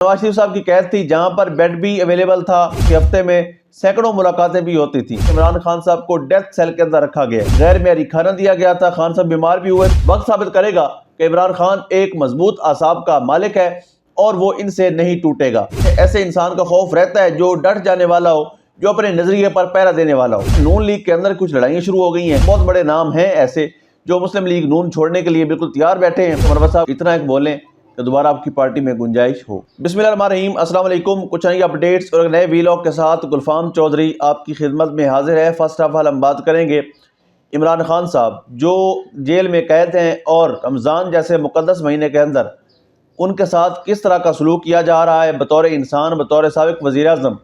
نواز شریف صاحب کی قید تھی جہاں پر بیڈ بھی اویلیبل تھا کہ ہفتے میں سینکڑوں ملاقاتیں بھی ہوتی تھی۔ عمران خان صاحب کو ڈیتھ سیل کے اندر رکھا گیا، غیر معیاری کھانا دیا گیا تھا، خان صاحب بیمار بھی ہوئے۔ وقت ثابت کرے گا کہ عمران خان ایک مضبوط اعصاب کا مالک ہے اور وہ ان سے نہیں ٹوٹے گا۔ ایسے انسان کا خوف رہتا ہے جو ڈٹ جانے والا ہو، جو اپنے نظریے پر پہرا دینے والا ہو۔ نون لیگ کے اندر کچھ لڑائیاں شروع ہو گئی ہیں، بہت بڑے نام ہیں ایسے جو مسلم لیگ نون چھوڑنے کے لیے بالکل تیار بیٹھے ہیں۔ مروت صاحب اتنا ایک بولیں کہ دوبارہ آپ کی پارٹی میں گنجائش ہو۔ بسم اللہ الرحمن الرحیم، السلام علیکم۔ کچھ نئی اپڈیٹس اور نئے ویلاگ کے ساتھ گلفام چودھری آپ کی خدمت میں حاضر ہے۔ فرسٹ آف آل ہم بات کریں گے عمران خان صاحب جو جیل میں قید ہیں اور رمضان جیسے مقدس مہینے کے اندر ان کے ساتھ کس طرح کا سلوک کیا جا رہا ہے بطور انسان، بطور سابق وزیر اعظم۔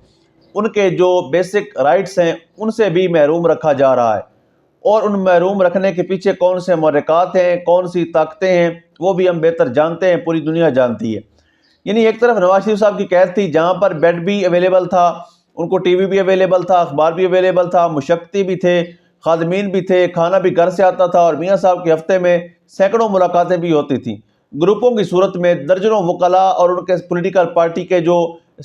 ان کے جو بیسک رائٹس ہیں ان سے بھی محروم رکھا جا رہا ہے، اور ان محروم رکھنے کے پیچھے کون سے محرکات ہیں، کون سی طاقتیں ہیں، وہ بھی ہم بہتر جانتے ہیں، پوری دنیا جانتی ہے۔ یعنی ایک طرف نواز شریف صاحب کی قید تھی جہاں پر بیڈ بھی اویلیبل تھا، ان کو ٹی وی بھی اویلیبل تھا، اخبار بھی اویلیبل تھا، مشقتی بھی تھے، خادمین بھی تھے، کھانا بھی گھر سے آتا تھا، اور میاں صاحب کے ہفتے میں سینکڑوں ملاقاتیں بھی ہوتی تھیں۔ گروپوں کی صورت میں درجنوں وکلاء اور ان کے پولیٹیکل پارٹی کے جو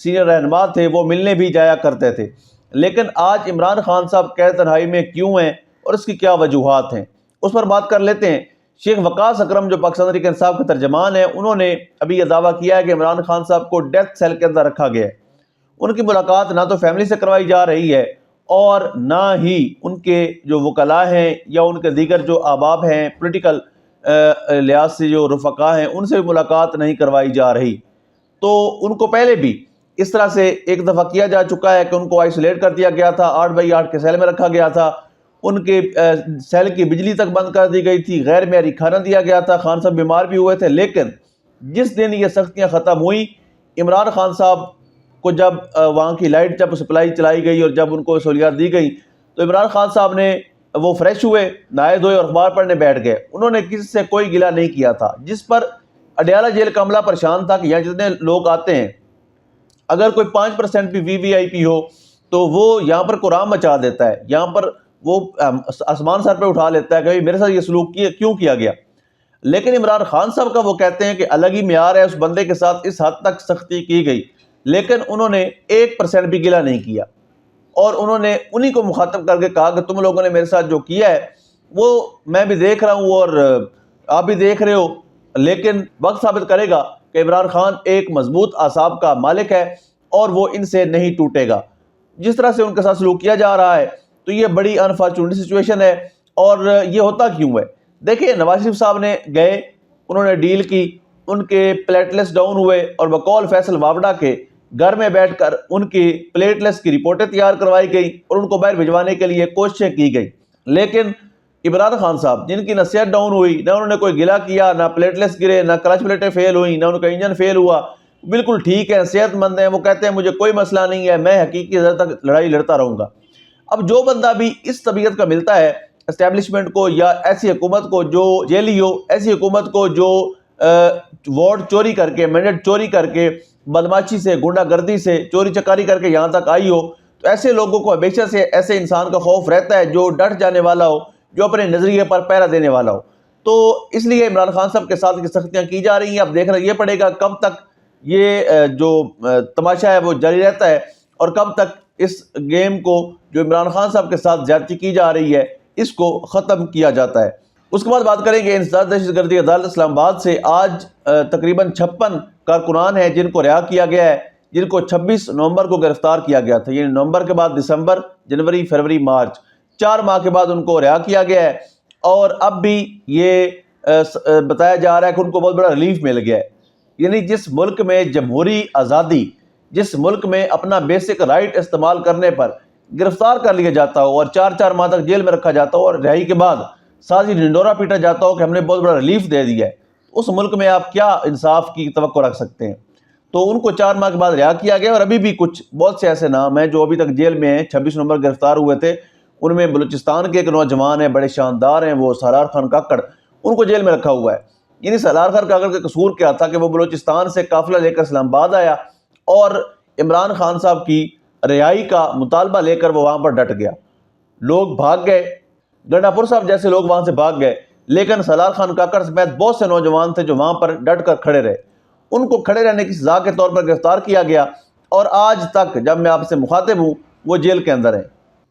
سینئر رہنما تھے وہ ملنے بھی جایا کرتے تھے۔ لیکن آج عمران خان صاحب قید تنہائی میں کیوں ہیں اور اس کی کیا وجوہات ہیں، اس پر بات کر لیتے ہیں۔ شیخ وقاص اکرم جو پاکستان تحریک انصاف کے ترجمان ہیں، انہوں نے ابھی یہ دعویٰ کیا ہے کہ عمران خان صاحب کو ڈیتھ سیل کے اندر رکھا گیا ہے۔ ان کی ملاقات نہ تو فیملی سے کروائی جا رہی ہے اور نہ ہی ان کے جو وکلاء ہیں یا ان کے دیگر جو احباب ہیں، پولیٹیکل لحاظ سے جو رفقا ہیں، ان سے بھی ملاقات نہیں کروائی جا رہی۔ تو ان کو پہلے بھی اس طرح سے ایک دفعہ کیا جا چکا ہے کہ ان کو آئسولیٹ کر دیا گیا تھا، 8x8 کے سیل میں رکھا گیا تھا، ان کے سیل کی بجلی تک بند کر دی گئی تھی، غیر معیاری کھانا دیا گیا تھا، خان صاحب بیمار بھی ہوئے تھے۔ لیکن جس دن یہ سختیاں ختم ہوئی، عمران خان صاحب کو جب وہاں کی لائٹ جب سپلائی چلائی گئی اور جب ان کو سہولیات دی گئی تو عمران خان صاحب نے وہ فریش ہوئے، نہائے دھوئے اور اخبار پڑھنے بیٹھ گئے۔ انہوں نے کسی سے کوئی گلہ نہیں کیا تھا، جس پر اڈیالہ جیل کا عملہ پریشان تھا کہ یہاں جتنے لوگ آتے ہیں اگر کوئی 5% بھی وی آئی پی ہو تو وہ یہاں پر قرآن مچا دیتا ہے، یہاں پر وہ آسمان سر پہ اٹھا لیتا ہے کہ میرے ساتھ یہ سلوک کیوں کیا گیا۔ لیکن عمران خان صاحب کا وہ کہتے ہیں کہ الگ ہی معیار ہے، اس بندے کے ساتھ اس حد تک سختی کی گئی، لیکن انہوں نے 1% بھی گلہ نہیں کیا، اور انہوں نے انہی کو مخاطب کر کے کہا کہ تم لوگوں نے میرے ساتھ جو کیا ہے وہ میں بھی دیکھ رہا ہوں اور آپ بھی دیکھ رہے ہو، لیکن وقت ثابت کرے گا کہ عمران خان ایک مضبوط اعصاب کا مالک ہے اور وہ ان سے نہیں ٹوٹے گا۔ جس طرح سے ان کے ساتھ سلوک کیا جا رہا ہے تو یہ بڑی انفارچونیٹ سچویشن ہے، اور یہ ہوتا کیوں ہے؟ دیکھیں، نواز شریف صاحب نے گئے، انہوں نے ڈیل کی، ان کے پلیٹلیٹس ڈاؤن ہوئے، اور بقول فیصل وابڈا کے گھر میں بیٹھ کر ان کی پلیٹلیٹس کی رپورٹیں تیار کروائی گئی اور ان کو باہر بھجوانے کے لیے کوششیں کی گئی۔ لیکن عمران خان صاحب جن کی نہ صحت ڈاؤن ہوئی، نہ انہوں نے کوئی گلہ کیا، نہ پلیٹلیٹس گرے، نہ کلچ پلیٹیں فیل ہوئیں، نہ ان کا انجن فیل ہوا، بالکل ٹھیک ہے، صحت مند ہیں، وہ کہتے ہیں مجھے کوئی مسئلہ نہیں ہے، میں حقیقی حد تک لڑائی لڑتا رہوں گا۔ اب جو بندہ بھی اس طبیعت کا ملتا ہے اسٹیبلشمنٹ کو یا ایسی حکومت کو جو جیلی ہو، ایسی حکومت کو جو ووٹ چوری کر کے، مینڈیٹ چوری کر کے، بدماشی سے، گنڈا گردی سے، چوری چکاری کر کے یہاں تک آئی ہو، تو ایسے لوگوں کو ہمیشہ سے ایسے انسان کا خوف رہتا ہے جو ڈٹ جانے والا ہو، جو اپنے نظریے پر پہرا دینے والا ہو۔ تو اس لیے عمران خان صاحب کے ساتھ کی سختیاں کی جا رہی ہیں۔ اب دیکھنا یہ پڑے گا کب تک یہ جو تماشا ہے وہ جاری رہتا ہے، اور کب تک اس گیم کو جو عمران خان صاحب کے ساتھ زیادتی کی جا رہی ہے اس کو ختم کیا جاتا ہے۔ اس کے بعد بات کریں گے انسداد دہشت گردی عدالت اسلام آباد سے۔ آج تقریباً 56 کارکنان ہیں جن کو رہا کیا گیا ہے، جن کو 26 نومبر کو گرفتار کیا گیا تھا، یعنی نومبر کے بعد دسمبر، جنوری، فروری، مارچ، 4 ماہ کے بعد ان کو رہا کیا گیا ہے، اور اب بھی یہ بتایا جا رہا ہے کہ ان کو بہت بڑا ریلیف مل گیا ہے۔ یعنی جس ملک میں جمہوری آزادی، جس ملک میں اپنا بیسک رائٹ استعمال کرنے پر گرفتار کر لیا جاتا ہو اور 4 ماہ تک جیل میں رکھا جاتا ہو، اور رہائی کے بعد سازی ڈنڈورا پیٹا جاتا ہو کہ ہم نے بہت بڑا ریلیف دے دیا ہے، اس ملک میں آپ کیا انصاف کی توقع رکھ سکتے ہیں؟ تو ان کو 4 ماہ کے بعد رہا کیا گیا، اور ابھی بھی کچھ بہت سے ایسے نام ہیں جو ابھی تک جیل میں ہیں۔ 26 نومبر گرفتار ہوئے تھے، ان میں بلوچستان کے ایک نوجوان ہیں، بڑے شاندار ہیں، وہ سالار خان کاکڑ، ان کو جیل میں رکھا ہوا ہے۔ یعنی سالار خان کاکڑ کا قصور کیا تھا کہ وہ بلوچستان سے قافلہ لے کر اسلام آباد آیا اور عمران خان صاحب کی رہائی کا مطالبہ لے کر وہ وہاں پر ڈٹ گیا۔ لوگ بھاگ گئے، گنڈا پور صاحب جیسے لوگ وہاں سے بھاگ گئے، لیکن سالار خان کاکڑ سمیت بہت سے نوجوان تھے جو وہاں پر ڈٹ کر کھڑے رہے، ان کو کھڑے رہنے کی سزا کے طور پر گرفتار کیا گیا، اور آج تک جب میں آپ سے مخاطب ہوں وہ جیل کے اندر ہیں۔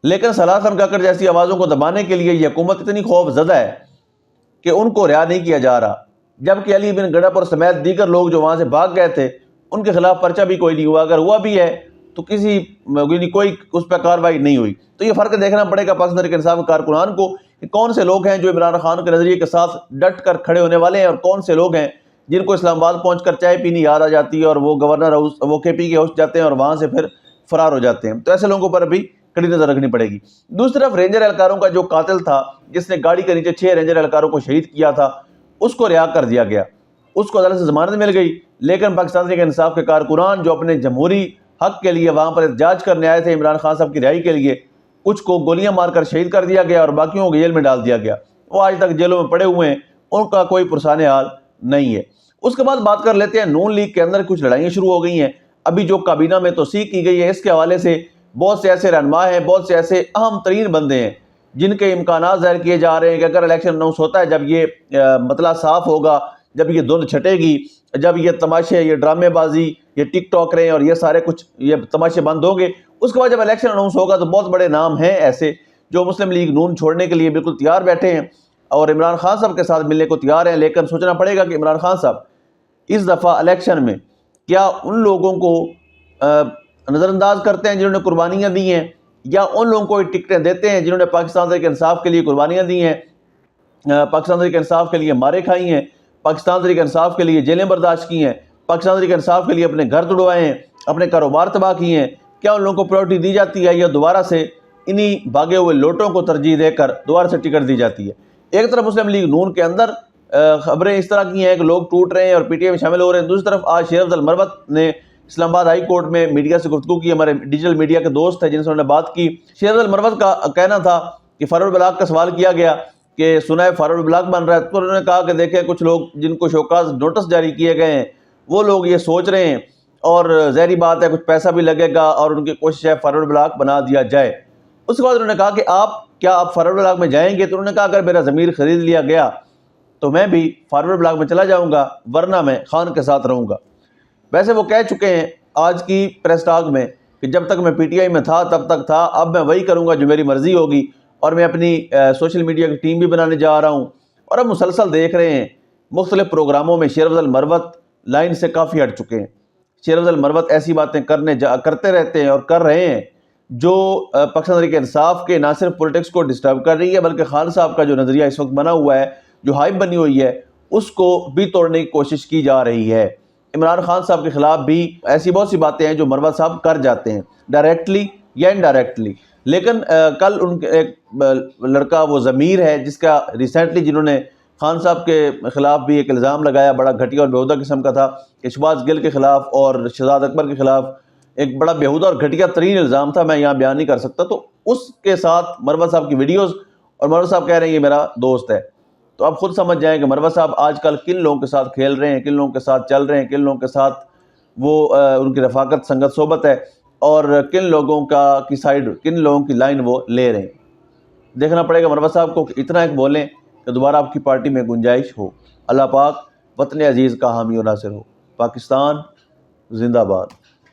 لیکن صلاح خان کاکڑ جیسی آوازوں کو دبانے کے لیے یہ حکومت اتنی خوف زدہ ہے کہ ان کو رہا نہیں کیا جا رہا، جبکہ علی بن گڑھپ سمیت دیگر لوگ جو وہاں سے بھاگ گئے تھے ان کے خلاف پرچہ بھی کوئی نہیں ہوا، اگر ہوا بھی ہے تو کوئی اس پہ کارروائی نہیں ہوئی۔ تو یہ فرق دیکھنا پڑے گا پاکستان تحریک انصاف کے کارکنان کو کہ کون سے لوگ ہیں جو عمران خان کے نظریے کے ساتھ ڈٹ کر کھڑے ہونے والے ہیں، اور کون سے لوگ ہیں جن کو اسلام آباد پہنچ کر چائے پینی یاد آ جاتی ہے اور وہ گورنر ہاؤس وہ کے پی کے ہاؤس جاتے ہیں اور وہاں سے پھر فرار ہو جاتے ہیں۔ تو ایسے لوگوں پر بھی کڑی نظر رکھنی پڑے گی۔ دوسری طرف رینجر اہلکاروں کا جو قاتل تھا جس نے گاڑی کے نیچے 6 رینجر اہلکاروں کو شہید کیا تھا، اس کو رہا کر دیا گیا، اس کو عدالت سے ضمانت مل گئی، لیکن پاکستان تحریک انصاف کے کارکنان جو اپنے جمہوری حق کے لیے وہاں پر احتجاج کرنے آئے تھے عمران خان صاحب کی رہائی کے لیے، کچھ کو گولیاں مار کر شہید کر دیا گیا اور باقیوں کو جیل میں ڈال دیا گیا، وہ آج تک جیلوں میں پڑے ہوئے ہیں، ان کا کوئی پرسان حال نہیں ہے۔ اس کے بعد بات کر لیتے ہیں نون لیگ کے اندر کچھ لڑائیاں شروع ہو گئی ہیں۔ ابھی جو کابینہ میں توثیق کی گئی ہے اس کے حوالے سے بہت سے ایسے رہنما ہیں، بہت سے ایسے اہم ترین بندے ہیں جن کے امکانات ظاہر کیے جا رہے ہیں کہ اگر الیکشن اناؤنس ہوتا ہے، جب یہ مطلع صاف ہوگا، جب یہ دھند چھٹے گی، جب یہ تماشے، یہ ڈرامے بازی، یہ ٹک ٹاک رہے اور یہ سارے کچھ یہ تماشے بند ہوں گے، اس کے بعد جب الیکشن اناؤنس ہوگا تو بہت بڑے نام ہیں ایسے جو مسلم لیگ نون چھوڑنے کے لیے بالکل تیار بیٹھے ہیں اور عمران خان صاحب کے ساتھ ملنے کو تیار ہیں۔ لیکن سوچنا پڑے گا کہ عمران خان صاحب اس دفعہ الیکشن میں کیا ان لوگوں کو نظر انداز کرتے ہیں جنہوں نے قربانیاں دی ہیں، یا ان لوگوں کو ٹکٹیں دیتے ہیں جنہوں نے پاکستان تحریک انصاف کے لیے قربانیاں دی ہیں، پاکستان تحریک انصاف کے لیے مارے کھائی ہیں، پاکستان تحریک انصاف کے لیے جیلیں برداشت کی ہیں، پاکستان تحریک انصاف کے لیے اپنے گھر توڑوائے ہیں، اپنے کاروبار تباہ کیے ہیں، کیا ان لوگوں کو پریورٹی دی جاتی ہے یا دوبارہ سے انہی بھاگے ہوئے لوٹوں کو ترجیح دے کر دوبارہ سے ٹکٹ دی جاتی ہے؟ ایک طرف مسلم لیگ نون کے اندر خبریں اس طرح کی ہیں کہ لوگ ٹوٹ رہے ہیں اور پی ٹی آئی میں شامل ہو رہے ہیں، دوسری طرف آج شیر افضل مروت نے اسلام آباد ہائی کورٹ میں میڈیا سے گفتگو کی، ہمارے ڈیجیٹل میڈیا کے دوست ہیں جن سے انہوں نے بات کی۔ شیر افضل مروت کا کہنا تھا کہ فارورڈ بلاک کا سوال کیا گیا کہ سنائے فارورڈ بلاک بن رہا ہے، تو انہوں نے کہا کہ دیکھیں کچھ لوگ جن کو شوکاز نوٹس جاری کیے گئے ہیں وہ لوگ یہ سوچ رہے ہیں، اور ظاہری بات ہے کچھ پیسہ بھی لگے گا اور ان کی کوشش ہے فارورڈ بلاک بنا دیا جائے۔ اس کے بعد انہوں نے کہا کہ آپ فارورڈ بلاک میں جائیں گے؟ تو انہوں نے کہا اگر میرا ضمیر خرید لیا گیا تو میں بھی فارورڈ بلاک میں چلا جاؤں گا، ورنہ میں خان کے ساتھ رہوں گا۔ ویسے وہ کہہ چکے ہیں آج کی پریس ٹاک میں کہ جب تک میں پی ٹی آئی میں تھا تب تک تھا، اب میں وہی کروں گا جو میری مرضی ہوگی، اور میں اپنی سوشل میڈیا کی ٹیم بھی بنانے جا رہا ہوں۔ اور اب مسلسل دیکھ رہے ہیں مختلف پروگراموں میں شیر افضل مروت لائن سے کافی ہٹ چکے ہیں۔ شیر افضل مروت ایسی باتیں کرتے رہتے ہیں اور کر رہے ہیں جو پاکستان تحریک انصاف کے نہ صرف پولیٹکس کو ڈسٹرب کر رہی ہے بلکہ خان صاحب کا جو نظریہ اس وقت بنا ہوا ہے، جو ہائپ بنی ہوئی ہے، اس کو بھی توڑنے کی کوشش کی جا رہی ہے۔ عمران خان صاحب کے خلاف بھی ایسی بہت سی باتیں ہیں جو مروت صاحب کر جاتے ہیں ڈائریکٹلی یا انڈائریکٹلی۔ لیکن کل ان کے ایک لڑکا وہ ضمیر ہے جس کا ریسنٹلی جنہوں نے خان صاحب کے خلاف بھی ایک الزام لگایا، بڑا گھٹیا اور بیہودہ قسم کا تھا، کہ شہباز گل کے خلاف اور شہزاد اکبر کے خلاف ایک بڑا بیہودہ اور گھٹیا ترین الزام تھا، میں یہاں بیان نہیں کر سکتا۔ تو اس کے ساتھ مروت صاحب کی ویڈیوز، اور مروت صاحب کہہ رہے ہیں یہ میرا دوست ہے، تو آپ خود سمجھ جائیں کہ مروت صاحب آج کل کن لوگوں کے ساتھ کھیل رہے ہیں، کن لوگوں کے ساتھ چل رہے ہیں، کن لوگوں کے ساتھ وہ ان کی رفاقت سنگت صحبت ہے، اور کن لوگوں کی سائیڈ، کن لوگوں کی لائن وہ لے رہے ہیں۔ دیکھنا پڑے گا مروت صاحب کو کہ اتنا ایک بولیں کہ دوبارہ آپ کی پارٹی میں گنجائش ہو۔ اللہ پاک وطن عزیز کا حامی و ناصر ہو۔ پاکستان زندہ باد۔